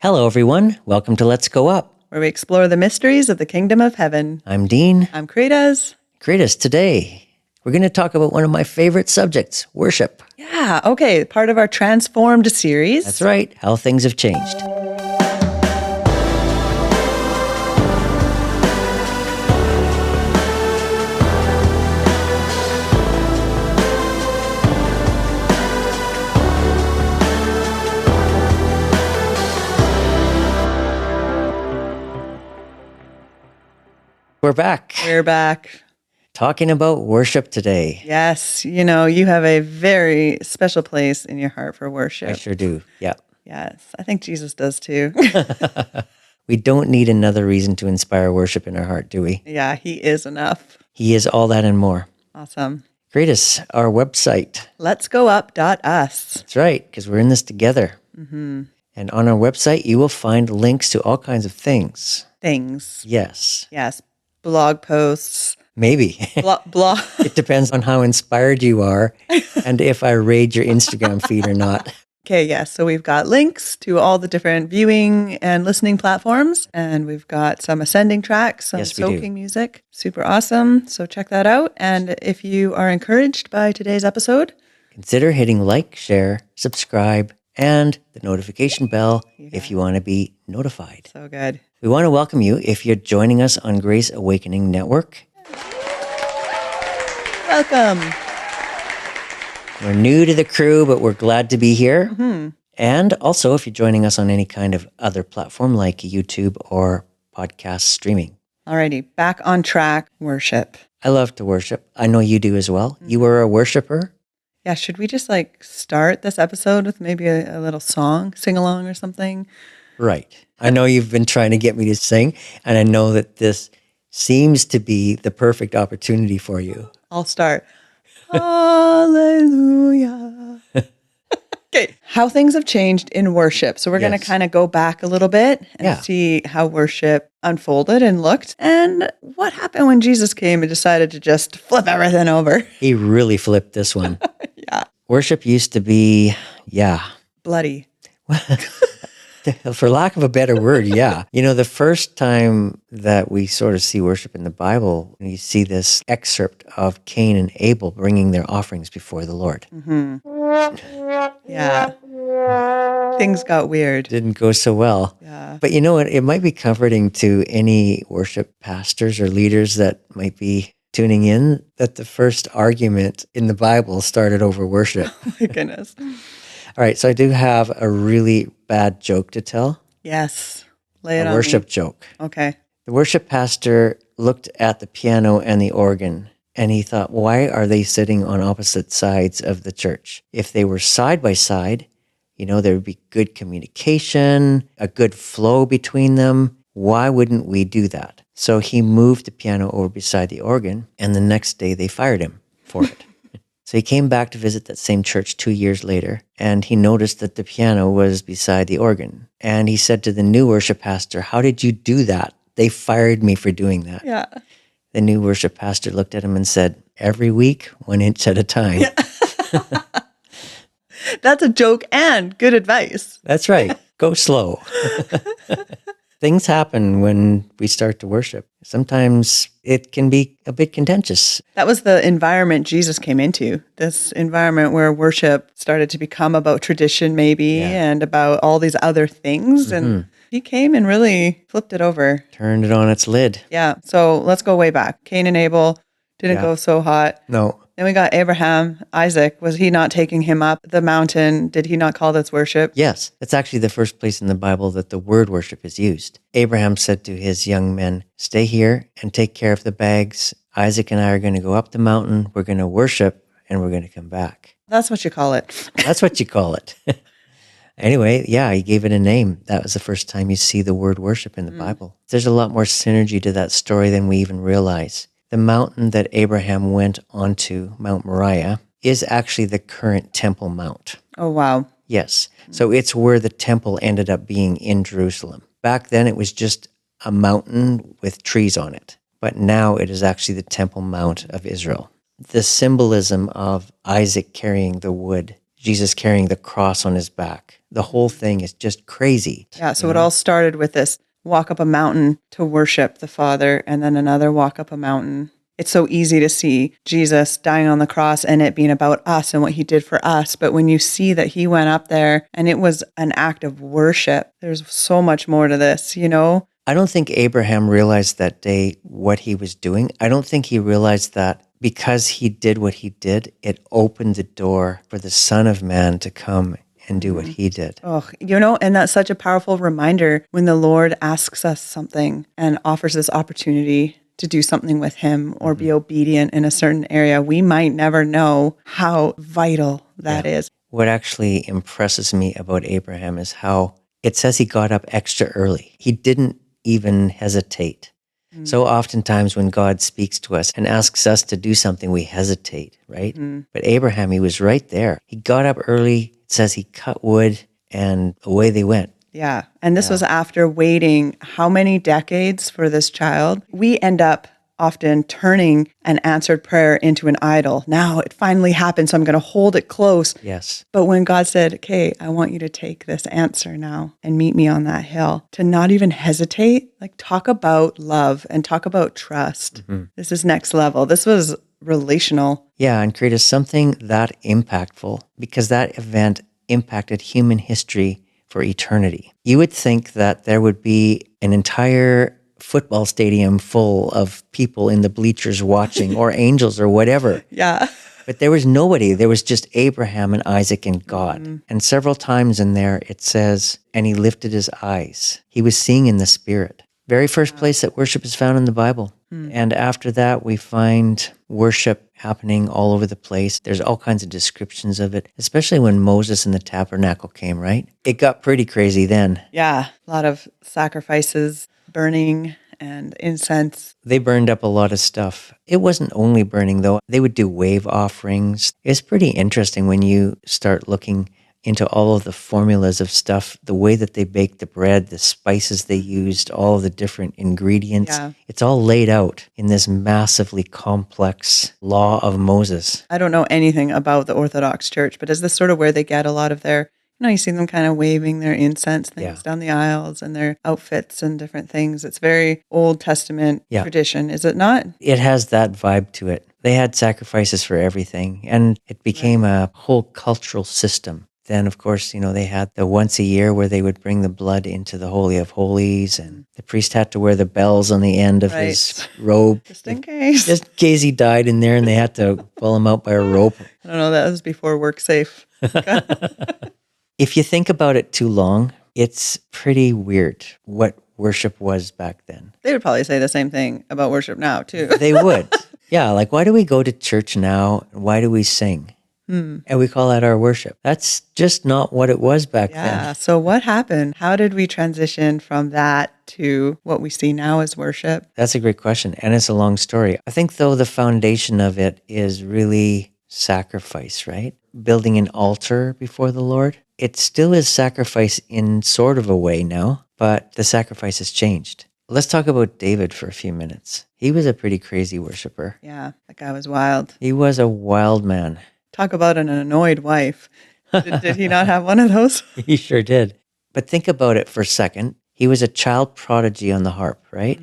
Hello, everyone. Welcome to Let's Go Up. Where we explore the mysteries of the kingdom of heaven. I'm Dean. I'm Karitas. Karitas, today we're going to talk about one of my favorite subjects, worship. Yeah, okay, part of our Transformed series. That's right, how things have changed. We're back. We're back. Talking about worship today. Yes, you have a very special place in your heart for worship. I sure do, yeah. Yes, I think Jesus does too. We don't need another reason to inspire worship in our heart, do we? Yeah, he is enough. He is all that and more. Awesome. Karitas, our website. Letsgoup.us. That's right, because we're in this together. Mm-hmm. And on our website, you will find links to all kinds of things. Things. Yes. Yes. Blog posts. Maybe. Blog. It depends on how inspired you are and if I raid your Instagram feed or not. Okay, yes. So we've got links to all the different viewing and listening platforms, and we've got some ascending tracks, some soaking music. Super awesome. So check that out. And if you are encouraged by today's episode, consider hitting like, share, subscribe, and the notification bell if you want to be notified. So good. We want to welcome you if you're joining us on Grace Awakening Network. Welcome. We're new to the crew, but we're glad to be here. Mm-hmm. And also, if you're joining us on any kind of other platform like YouTube or podcast streaming. Alrighty, back on track, worship. I love to worship. I know you do as well. Mm-hmm. You were a worshiper. Yeah, should we just start this episode with maybe a little song, sing along or something? Right. I know you've been trying to get me to sing, and I know that this seems to be the perfect opportunity for you. I'll start. Hallelujah. Okay, how things have changed in worship. So we're going to kind of go back a little bit and see how worship unfolded and looked, and what happened when Jesus came and decided to just flip everything over. He really flipped this one. Yeah. Worship used to be, bloody. For lack of a better word, yeah. The first time that we sort of see worship in the Bible, you see this excerpt of Cain and Abel bringing their offerings before the Lord. Mm-hmm. Yeah. Things got weird. Didn't go so well. Yeah. But you know what? It might be comforting to any worship pastors or leaders that might be tuning in that the first argument in the Bible started over worship. Oh my goodness. All right, so I do have a really bad joke to tell. Yes. Lay it on me. A worship joke. Okay. The worship pastor looked at the piano and the organ, and he thought, why are they sitting on opposite sides of the church? If they were side by side, there would be good communication, a good flow between them. Why wouldn't we do that? So he moved the piano over beside the organ, and the next day they fired him for it. So he came back to visit that same church 2 years later, and he noticed that the piano was beside the organ. And he said to the new worship pastor, how did you do that? They fired me for doing that. Yeah. The new worship pastor looked at him and said, every week, 1 inch at a time. Yeah. That's a joke and good advice. That's right. Go slow. Things happen when we start to worship. Sometimes it can be a bit contentious. That was the environment Jesus came into, this environment where worship started to become about tradition maybe and about all these other things. Mm-hmm. And he came and really flipped it over. Turned it on its lid. Yeah. So let's go way back. Cain and Abel didn't go so hot. No. Then we got Abraham, Isaac. Was he not taking him up the mountain? Did he not call this worship? Yes. That's actually the first place in the Bible that the word worship is used. Abraham said to his young men, stay here and take care of the bags. Isaac and I are going to go up the mountain. We're going to worship and we're going to come back. That's what you call it. That's what you call it. Anyway, he gave it a name. That was the first time you see the word worship in the Bible. There's a lot more synergy to that story than we even realize. The mountain that Abraham went onto, Mount Moriah, is actually the current Temple Mount. Oh, wow. Yes. So it's where the temple ended up being in Jerusalem. Back then, it was just a mountain with trees on it. But now it is actually the Temple Mount of Israel. The symbolism of Isaac carrying the wood, Jesus carrying the cross on his back. The whole thing is just crazy. Yeah, so it all started with this walk up a mountain to worship the Father, and then another walk up a mountain. It's so easy to see Jesus dying on the cross and it being about us and what he did for us. But when you see that he went up there and it was an act of worship, there's so much more to this, you know? I don't think Abraham realized that day what he was doing. I don't think he realized that because he did what he did, it opened the door for the Son of Man to come and do what he did. Oh, you know, and that's such a powerful reminder when the Lord asks us something and offers this opportunity to do something with him or be obedient in a certain area. We might never know how vital that is. What actually impresses me about Abraham is how it says he got up extra early. He didn't even hesitate. So oftentimes when God speaks to us and asks us to do something, we hesitate, right? But Abraham, he was right there. He got up early. It says he cut wood and away they went. Yeah. And this was after waiting how many decades for this child? We end up often turning an answered prayer into an idol. Now it finally happened, so I'm going to hold it close. Yes. But when God said, okay, I want you to take this answer now and meet me on that hill, to not even hesitate, like talk about love and talk about trust. This is next level. This was relational. Yeah, and created something that impactful because that event impacted human history for eternity. You would think that there would be an entire football stadium full of people in the bleachers watching or angels or whatever. Yeah. But there was nobody. There was just Abraham and Isaac and God. And several times in there it says, and he lifted his eyes. He was seeing in the Spirit. Very first place that worship is found in the Bible. And after that, we find worship happening all over the place. There's all kinds of descriptions of it, especially when Moses and the tabernacle came, right? It got pretty crazy then. Yeah. A lot of sacrifices, burning and incense. They burned up a lot of stuff. It wasn't only burning, though. They would do wave offerings. It's pretty interesting when you start looking into all of the formulas of stuff, the way that they baked the bread, the spices they used, all of the different ingredients. Yeah. It's all laid out in this massively complex law of Moses. I don't know anything about the Orthodox Church, but is this sort of where they get a lot of their, you see them kind of waving their incense things down the aisles and their outfits and different things. It's very Old Testament tradition, is it not? It has that vibe to it. They had sacrifices for everything, and it became a whole cultural system. Then, of course, they had the once a year where they would bring the blood into the Holy of Holies, and the priest had to wear the bells on the end of his robe. Just in case. Just in case he died in there and they had to pull him out by a rope. I don't know, that was before WorkSafe. If you think about it too long, it's pretty weird what worship was back then. They would probably say the same thing about worship now, too. They would. Yeah, like why do we go to church now? Why do we sing? And we call that our worship. That's just not what it was back then. Yeah. So what happened? How did we transition from that to what we see now as worship? That's a great question. And it's a long story. I think, though, the foundation of it is really sacrifice, right? Building an altar before the Lord. It still is sacrifice in sort of a way now, but the sacrifice has changed. Let's talk about David for a few minutes. He was a pretty crazy worshiper. Yeah, that guy was wild. He was a wild man. Talk about an annoyed wife. Did he not have one of those? He sure did. But think about it for a second. He was a child prodigy on the harp, right?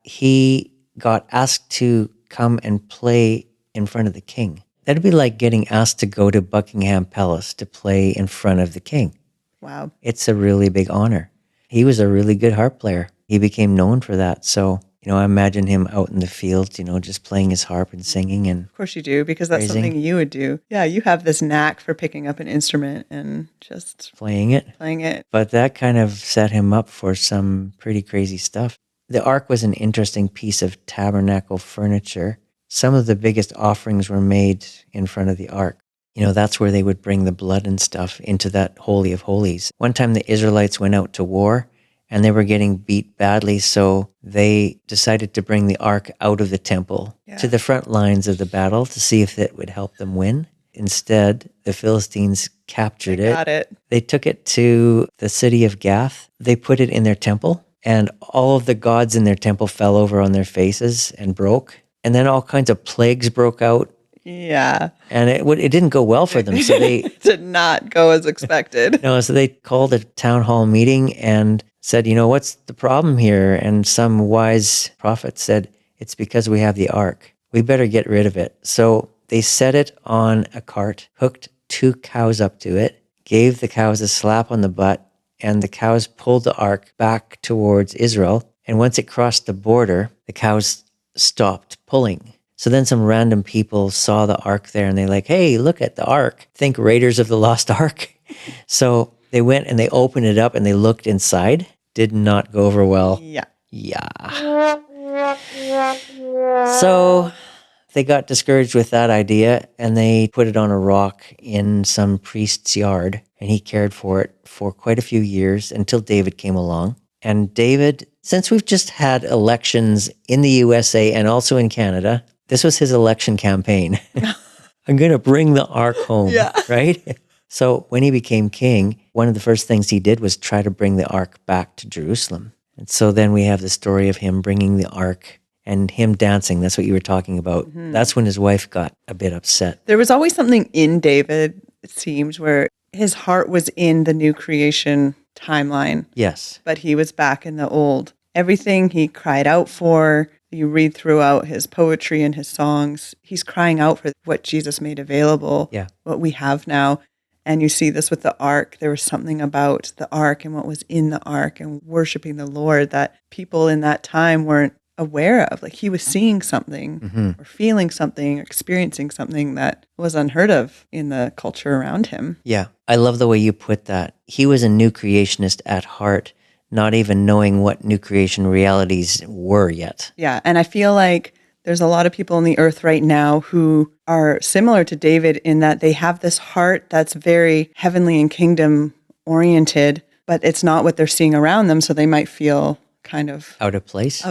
He got asked to come and play in front of the king. That'd be like getting asked to go to Buckingham Palace to play in front of the king. Wow. It's a really big honor. He was a really good harp player. He became known for that. So, I imagine him out in the field, just playing his harp and singing. And of course you do, because that's praising. Something you would do. Yeah, you have this knack for picking up an instrument and just playing it. But that kind of set him up for some pretty crazy stuff. The ark was an interesting piece of tabernacle furniture. Some of the biggest offerings were made in front of the ark. That's where they would bring the blood and stuff into that Holy of Holies. One time the Israelites went out to war and they were getting beat badly, so they decided to bring the ark out of the temple to the front lines of the battle to see if it would help them win. Instead, the Philistines captured it. Got it. They took it to the city of Gath. They put it in their temple, and all of the gods in their temple fell over on their faces and broke. And then all kinds of plagues broke out Yeah. And it didn't go well for them. So they did not go as expected. no, so they called a town hall meeting and said, what's the problem here? And some wise prophet said, it's because we have the ark. We better get rid of it. So they set it on a cart, hooked 2 cows up to it, gave the cows a slap on the butt, and the cows pulled the ark back towards Israel. And once it crossed the border, the cows stopped pulling. So then some random people saw the ark there and they're like, hey, look at the ark. Think Raiders of the Lost Ark. So they went and they opened it up and they looked inside. Did not go over well. Yeah. So they got discouraged with that idea and they put it on a rock in some priest's yard, and he cared for it for quite a few years until David came along. And David, since we've just had elections in the USA and also in Canada, this was his election campaign. I'm going to bring the ark home, right? So when he became king, one of the first things he did was try to bring the ark back to Jerusalem. And so then we have the story of him bringing the ark and him dancing. That's what you were talking about. Mm-hmm. That's when his wife got a bit upset. There was always something in David, it seems, where his heart was in the new creation timeline. Yes. But he was back in the old. Everything he cried out for, you read throughout his poetry and his songs, he's crying out for what Jesus made available, what we have now. And you see this with the ark. There was something about the ark and what was in the ark and worshiping the Lord that people in that time weren't aware of. Like he was seeing something or feeling something or experiencing something that was unheard of in the culture around him. Yeah. I love the way you put that. He was a new creationist at heart, not even knowing what new creation realities were yet. Yeah. And I feel like there's a lot of people on the earth right now who are similar to David in that they have this heart that's very heavenly and kingdom oriented, but it's not what they're seeing around them. So they might feel kind of out of place.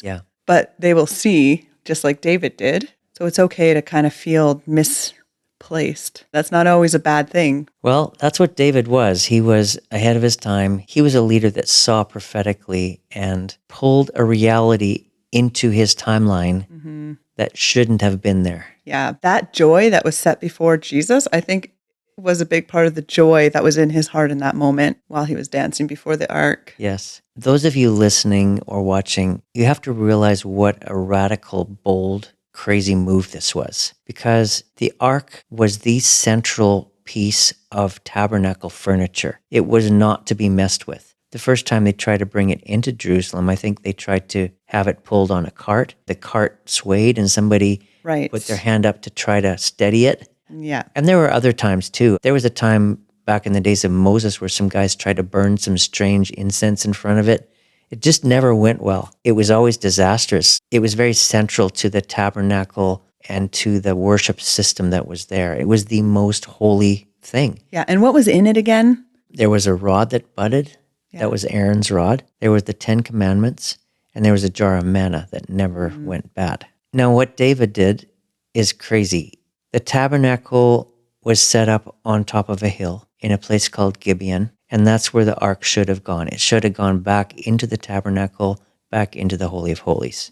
Yeah. But they will see, just like David did. So it's okay to kind of feel misplaced. That's not always a bad thing. Well, that's what David was. He was ahead of his time. He was a leader that saw prophetically and pulled a reality into his timeline that shouldn't have been there. Yeah, that joy that was set before Jesus, I think, was a big part of the joy that was in his heart in that moment while he was dancing before the ark. Yes. Those of you listening or watching, you have to realize what a radical, bold, crazy move this was. Because the ark was the central piece of tabernacle furniture. It was not to be messed with. The first time they tried to bring it into Jerusalem, I think they tried to have it pulled on a cart. The cart swayed and somebody put their hand up to try to steady it. Yeah. And there were other times too. There was a time back in the days of Moses where some guys tried to burn some strange incense in front of it. It just never went well. It was always disastrous. It was very central to the tabernacle and to the worship system that was there. It was the most holy thing. Yeah. And what was in it again? There was a rod that budded. Yeah. That was Aaron's rod. There were the 10 Commandments, and there was a jar of manna that never went bad. Now, what David did is crazy. The tabernacle was set up on top of a hill in a place called Gibeon, and that's where the ark should have gone. It should have gone back into the tabernacle, back into the Holy of Holies.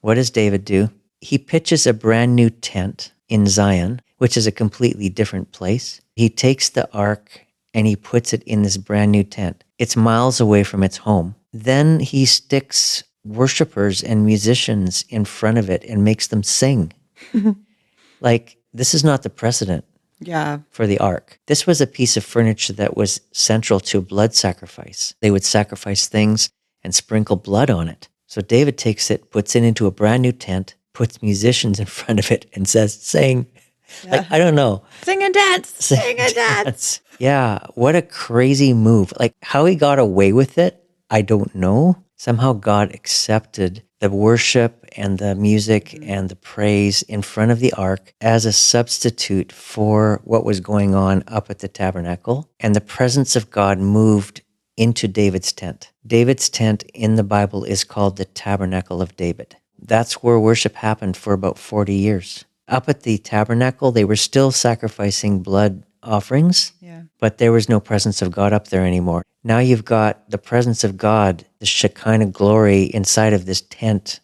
What does David do? He pitches a brand new tent in Zion, which is a completely different place. He takes the ark and he puts it in this brand new tent. It's miles away from its home. Then he sticks worshipers and musicians in front of it and makes them sing. Like, this is not the precedent for the ark. This was a piece of furniture that was central to blood sacrifice. They would sacrifice things and sprinkle blood on it. So David takes it, puts it into a brand new tent, puts musicians in front of it and says, sing. Yeah. Like, I don't know. Sing and dance. Sing and dance. Yeah. What a crazy move. Like how he got away with it, I don't know. Somehow God accepted the worship and the music and the praise in front of the ark as a substitute for what was going on up at the tabernacle. And the presence of God moved into David's tent. David's tent in the Bible is called the Tabernacle of David. That's where worship happened for about 40 years. Up at the tabernacle, they were still sacrificing blood offerings, but there was no presence of God up there anymore. Now you've got the presence of God, the Shekinah glory inside of this tent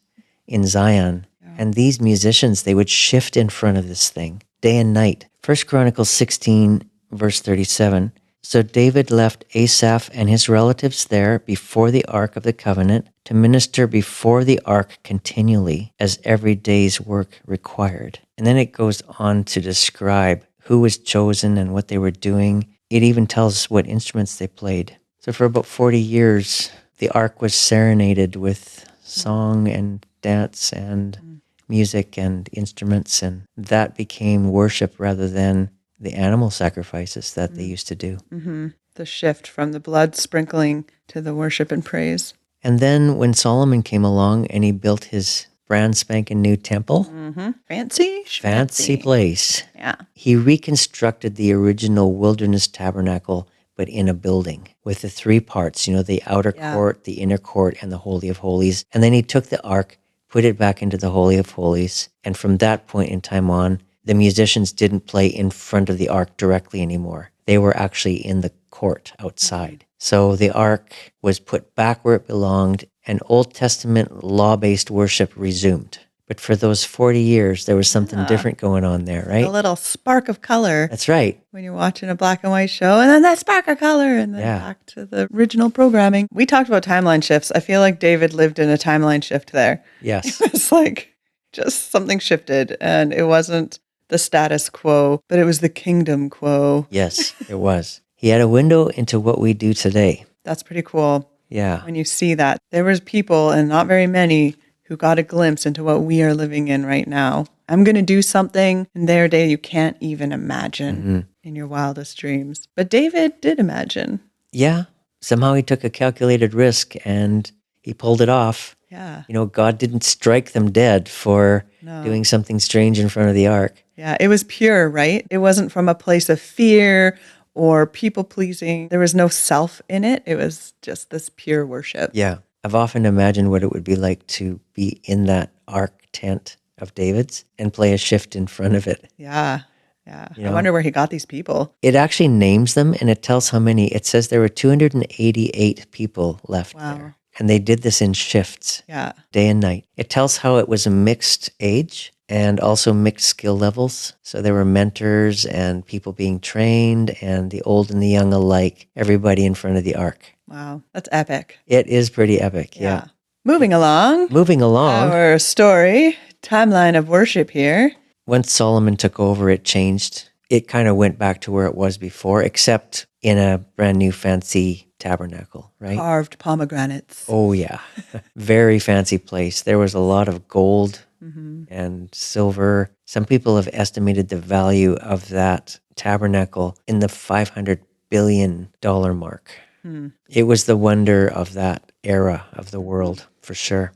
in Zion. And these musicians, they would shift in front of this thing day and night. 1 Chronicles 16, verse 37. So David left Asaph and his relatives there before the Ark of the Covenant to minister before the Ark continually, as every day's work required. And then it goes on to describe who was chosen and what they were doing. It even tells what instruments they played. So for about 40 years, the Ark was serenaded with song and dance and music and instruments, and that became worship rather than the animal sacrifices that they used to do. Mm-hmm. The shift from the blood sprinkling to the worship and praise. And then when Solomon came along and he built his brand spanking new temple, fancy place, he reconstructed the original wilderness tabernacle, but in a building with the three parts, the outer court, the inner court, and the Holy of Holies. And then he took the ark, put it back into the Holy of Holies. And from that point in time on, the musicians didn't play in front of the ark directly anymore. They were actually in the court outside. So the ark was put back where it belonged, and Old Testament law-based worship resumed. But for those 40 years, there was something different going on there, right? A little spark of color. That's right. When you're watching a black and white show, and then that spark of color, and then back to the original programming. We talked about timeline shifts. I feel like David lived in a timeline shift there. Yes. It was like just something shifted, and it wasn't the status quo, but it was the kingdom quo. Yes, it was. He had a window into what we do today. That's pretty cool. Yeah. When you see that. There was people, and not very many, who got a glimpse into what we are living in right now. I'm going to do something in their day you can't even imagine in your wildest dreams. But David did imagine. Yeah. Somehow he took a calculated risk and he pulled it off. Yeah. God didn't strike them dead for doing something strange in front of the ark. Yeah, it was pure, right? It wasn't from a place of fear or people-pleasing. There was no self in it. It was just this pure worship. Yeah. I've often imagined what it would be like to be in that ark tent of David's and play a shift in front of it. Yeah. Yeah. I wonder where he got these people. It actually names them, and it tells how many. It says there were 288 people left there. And they did this in shifts, day and night. It tells how it was a mixed age and also mixed skill levels. So there were mentors and people being trained, and the old and the young alike, everybody in front of the ark. Wow, that's epic. It is pretty epic, yeah. Moving along. Our story, timeline of worship here. Once Solomon took over, it changed. It kind of went back to where it was before, except in a brand new fancy tabernacle, right? Carved pomegranates. Oh, yeah. Very fancy place. There was a lot of gold and silver. Some people have estimated the value of that tabernacle in the $500 billion mark. It was the wonder of that era of the world, for sure.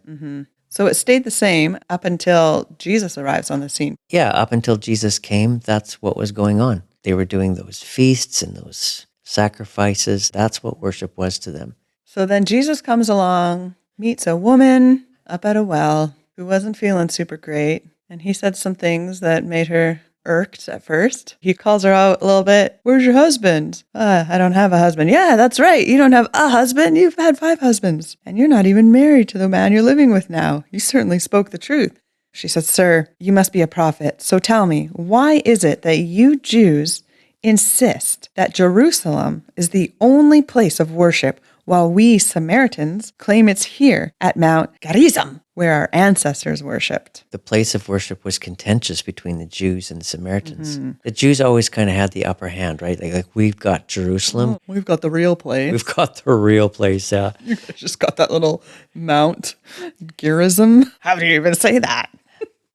So it stayed the same up until Jesus arrives on the scene. Yeah, up until Jesus came, that's what was going on. They were doing those feasts and those sacrifices. That's what worship was to them. So then Jesus comes along, meets a woman up at a well who wasn't feeling super great. And he said some things that made her irked at first. He calls her out a little bit. Where's your husband? I don't have a husband. Yeah, that's right. You don't have a husband. You've had 5 husbands. And you're not even married to the man you're living with now. You certainly spoke the truth. She said, Sir, you must be a prophet. So tell me, why is it that you Jews insist that Jerusalem is the only place of worship, while we Samaritans claim it's here at Mount Gerizim, where our ancestors worshipped? The place of worship was contentious between the Jews and the Samaritans. The Jews always kind of had the upper hand, right? Like we've got Jerusalem. We've got the real place. We've got the real place, yeah. You just got that little Mount Gerizim. How do you even say that?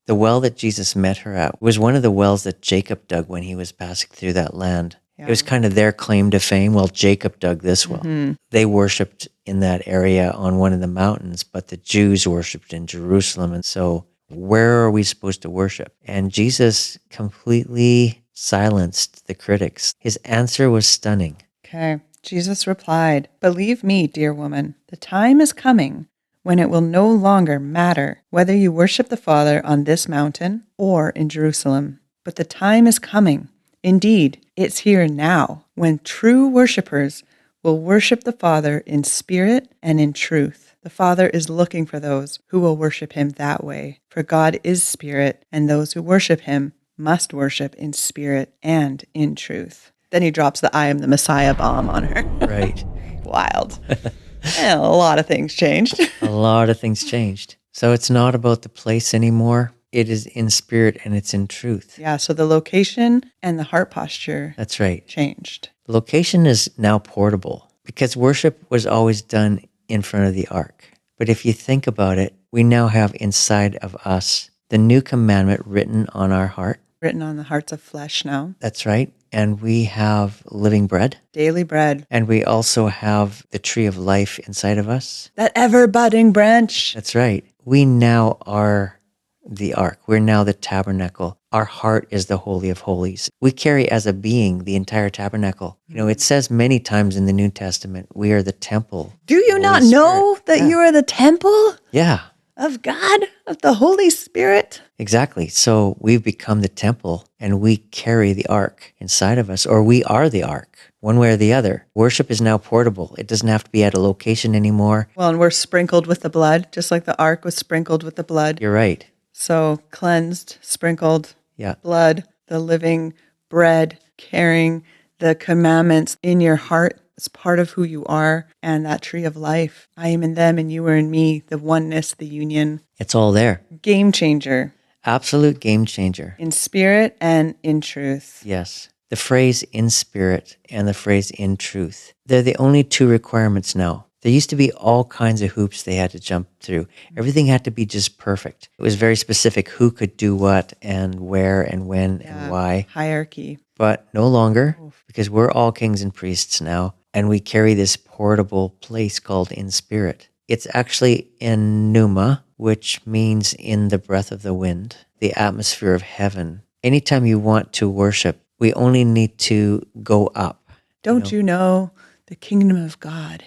The well that Jesus met her at was one of the wells that Jacob dug when he was passing through that land. It was kind of their claim to fame. Well, Jacob dug this well. They worshipped in that area on one of the mountains, but the Jews worshipped in Jerusalem. And so where are we supposed to worship? And Jesus completely silenced the critics. His answer was stunning. Okay. Jesus replied, Believe me, dear woman, the time is coming when it will no longer matter whether you worship the Father on this mountain or in Jerusalem. But the time is coming. Indeed, it's here now, when true worshipers will worship the Father in spirit and in truth. The Father is looking for those who will worship him that way. For God is spirit, and those who worship him must worship in spirit and in truth. Then he drops the I am the Messiah bomb on her. Right. Wild. And a lot of things changed. A lot of things changed. So it's not about the place anymore. It is in spirit and it's in truth. Yeah, so the location and the heart posture That's right. changed. The location is now portable because worship was always done in front of the ark. But if you think about it, we now have inside of us the new commandment written on our heart. Written on the hearts of flesh now. That's right. And we have living bread. Daily bread. And we also have the tree of life inside of us. That ever-budding branch. That's right. We now are the ark. We're now the tabernacle. Our heart is the Holy of Holies. We carry as a being the entire tabernacle. You know, it says many times in the New Testament, we are the temple. Do you not know that you are the temple? Yeah. Of God, of the Holy Spirit. Exactly. So we've become the temple and we carry the ark inside of us, or we are the ark, one way or the other. Worship is now portable. It doesn't have to be at a location anymore. Well, and we're sprinkled with the blood, just like the ark was sprinkled with the blood. You're right. So cleansed, sprinkled, Yeah. blood, the living bread, carrying the commandments in your heart. It's part of who you are, and that tree of life. I am in them and you are in me, the oneness, the union. It's all there. Game changer. Absolute game changer. In spirit and in truth. Yes. The phrase in spirit and the phrase in truth. They're the only two requirements now. There used to be all kinds of hoops they had to jump through. Everything had to be just perfect. It was very specific who could do what and where and when and why. Hierarchy. But no longer, because we're all kings and priests now, and we carry this portable place called in spirit. It's actually in pneuma, which means in the breath of the wind, the atmosphere of heaven. Anytime you want to worship, we only need to go up. Don't you know the kingdom of God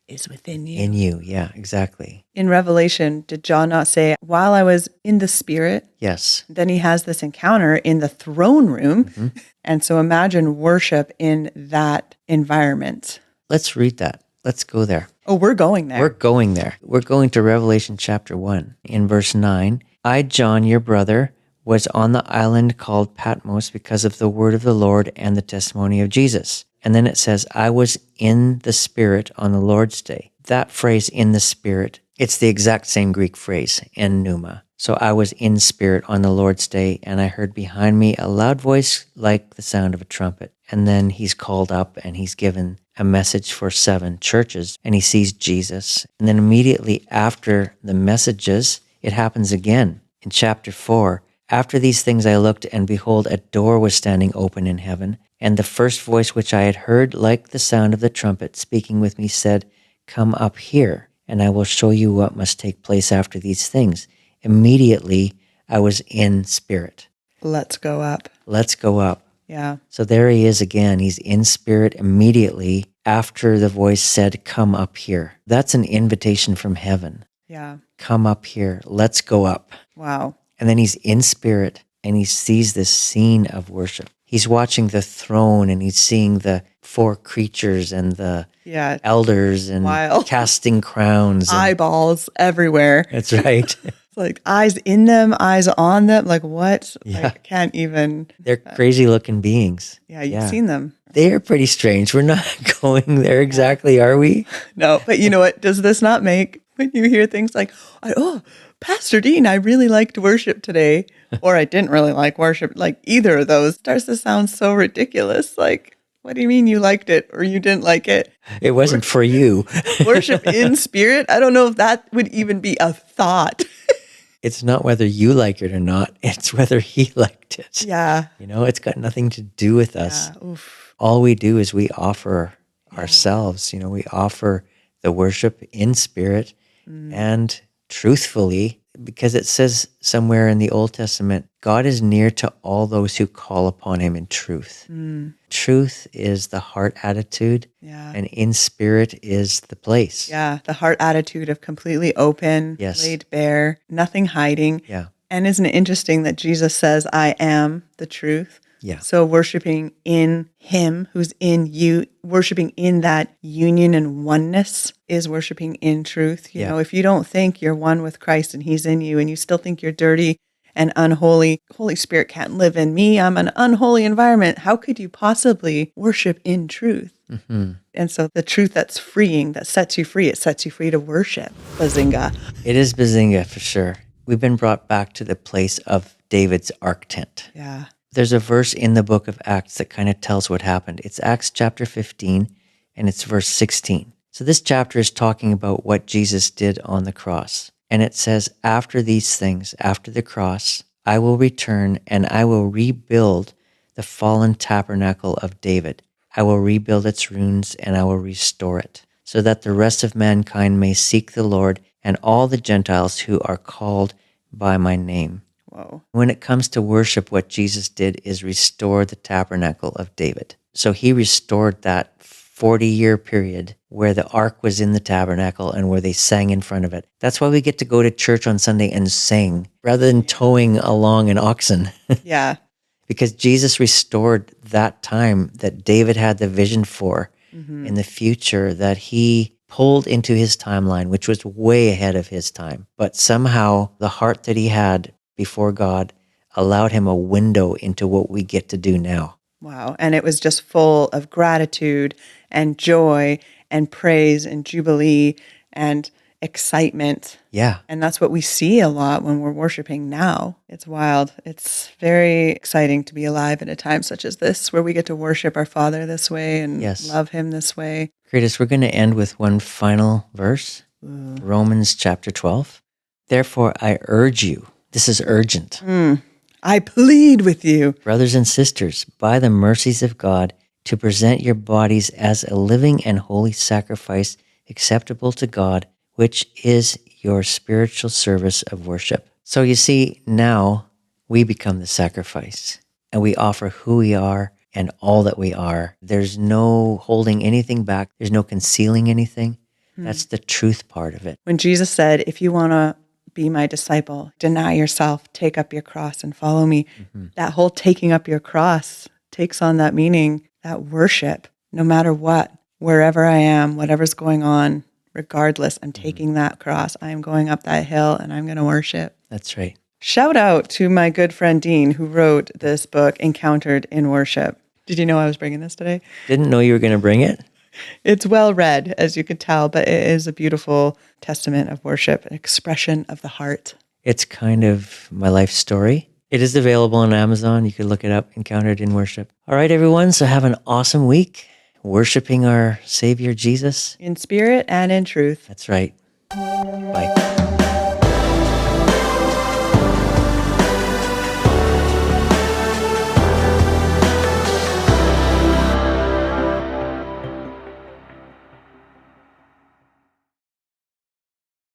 is within you? In you, yeah, exactly. In Revelation, did John not say, while I was in the spirit? Yes. Then he has this encounter in the throne room. Mm-hmm. And so imagine worship in that environment. Let's read that. Let's go there. Oh, we're going there. We're going there. We're going to Revelation chapter 1. In verse 9, I, John, your brother, was on the island called Patmos because of the word of the Lord and the testimony of Jesus. And then it says, I was in the Spirit on the Lord's day. That phrase, in the Spirit, it's the exact same Greek phrase, en pneuma. So I was in spirit on the Lord's day, and I heard behind me a loud voice like the sound of a trumpet. And then he's called up and he's given a message for 7 churches, and he sees Jesus. And then immediately after the messages, it happens again. In chapter 4, after these things I looked, and behold, a door was standing open in heaven. And the first voice which I had heard, like the sound of the trumpet, speaking with me, said, Come up here, and I will show you what must take place after these things. Immediately, I was in spirit. Let's go up. Let's go up. Yeah. So there he is again. He's in spirit immediately after the voice said, Come up here. That's an invitation from heaven. Yeah. Come up here. Let's go up. Wow. And then he's in spirit and he sees this scene of worship. He's watching the throne and he's seeing the 4 creatures and the elders and casting crowns. And eyeballs everywhere. That's right. It's like eyes in them, eyes on them. Like what? Yeah. Like, can't even. They're crazy looking beings. Yeah, you've seen them. They're pretty strange. We're not going there exactly, are we? No, but you know what? Does this not make, when you hear things like, oh, Pastor Dean, I really liked worship today, or I didn't really like worship, like either of those starts to sound so ridiculous. Like, what do you mean you liked it or you didn't like it? It wasn't for you. Worship in spirit? I don't know if that would even be a thought. It's not whether you like it or not. It's whether he liked it. Yeah. You know, it's got nothing to do with us. Yeah. Oof. All we do is we offer ourselves. You know, we offer the worship in spirit and truthfully, because it says somewhere in the Old Testament, God is near to all those who call upon him in truth. Truth is the heart attitude, and in spirit is the place. Yeah, the heart attitude of completely open, laid bare, nothing hiding. Yeah. And isn't it interesting that Jesus says, I am the truth? Yeah. So worshiping in him who's in you, worshiping in that union and oneness is worshiping in truth. You know, if you don't think you're one with Christ and he's in you and you still think you're dirty and unholy, Holy Spirit can't live in me, I'm an unholy environment. How could you possibly worship in truth? Mm-hmm. And so the truth that's freeing, that sets you free, it sets you free to worship. Bazinga. It is bazinga for sure. We've been brought back to the place of David's ark tent. Yeah. There's a verse in the book of Acts that kind of tells what happened. It's Acts chapter 15, and it's verse 16. So this chapter is talking about what Jesus did on the cross. And it says, after these things, after the cross, I will return and I will rebuild the fallen tabernacle of David. I will rebuild its ruins and I will restore it, so that the rest of mankind may seek the Lord and all the Gentiles who are called by my name. Whoa. When it comes to worship, what Jesus did is restore the tabernacle of David. So he restored that 40-year period where the ark was in the tabernacle and where they sang in front of it. That's why we get to go to church on Sunday and sing rather than towing along an oxen. Yeah. Because Jesus restored that time that David had the vision for in the future, that he pulled into his timeline, which was way ahead of his time. But somehow the heart that he had before God allowed him a window into what we get to do now. Wow. And it was just full of gratitude and joy and praise and jubilee and excitement. Yeah. And that's what we see a lot when we're worshiping now. It's wild. It's very exciting to be alive at a time such as this, where we get to worship our Father this way and love him this way. Karitas, we're going to end with one final verse, Romans chapter 12. Therefore, I urge you, this is urgent. I plead with you, brothers and sisters, by the mercies of God, to present your bodies as a living and holy sacrifice acceptable to God, which is your spiritual service of worship. So you see, now we become the sacrifice, and we offer who we are and all that we are. There's no holding anything back. There's no concealing anything. That's the truth part of it. When Jesus said, if you want to be my disciple, deny yourself, take up your cross and follow me. That whole taking up your cross takes on that meaning, that worship, no matter what, wherever I am, whatever's going on, regardless, I'm taking that cross. I am going up that hill and I'm going to worship. That's right. Shout out to my good friend Dean, who wrote this book, Encountered in Worship. Did you know I was bringing this today? Didn't know you were going to bring it. It's well read, as you can tell, but it is a beautiful testament of worship, an expression of the heart. It's kind of my life story. It is available on Amazon. You can look it up, Encountered in Worship. All right, everyone. So have an awesome week, worshiping our Savior Jesus. In spirit and in truth. That's right. Bye.